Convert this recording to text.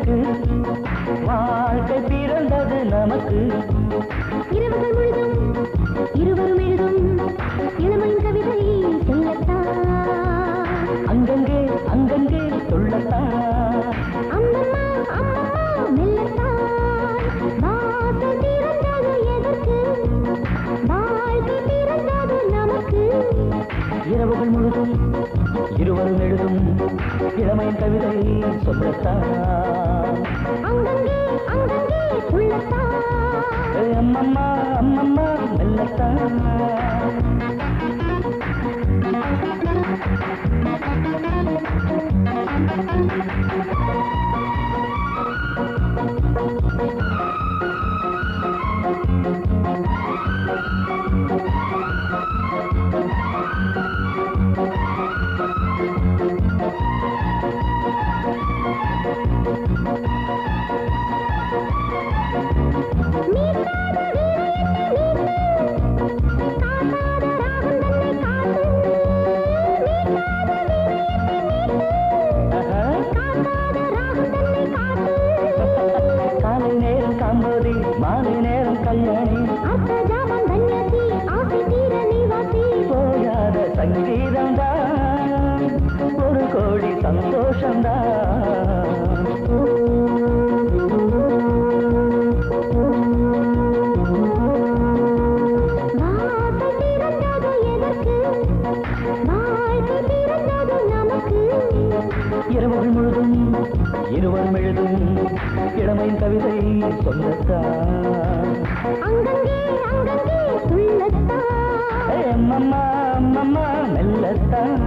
எதற்கு வாழ்க்கை பிறந்தது நமக்கு இரவுகள் முழுதும் இருவரும் எழுதும் இளமையின் கவிதை சொல்லத்தான் அங்கங்கே அங்கங்கே சொல்லத்தான் அம்மம்மா அம்மம்மா மெல்லத்தான் வாசல் பிறந்தது எதற்கு வாழ்க்கை பிறந்தது நமக்கு இரவுகள் முழுதும் இருவரும் எழுதும் இளமையின் கவிதை சொல்லத்தான் அங்கங்கே அங்கங்கே சொல்லத்தான் அம்மம்மா அம்மம்மா மெல்லத்தான் காலை நேரம் காம்போதி மாலை நேரம் கல்யாணி போயாத சங்கீதம்தான் ஒரு கோடி சந்தோஷம்தான் இரவுகள் முழுதும் இருவரும் எழுதும் இளமையின் கவிதை சொல்லத்தான் அங்கங்கே அங்கங்கே சொல்லத்தான் அம்மம்மா அம்மம்மா மெல்லத்தான்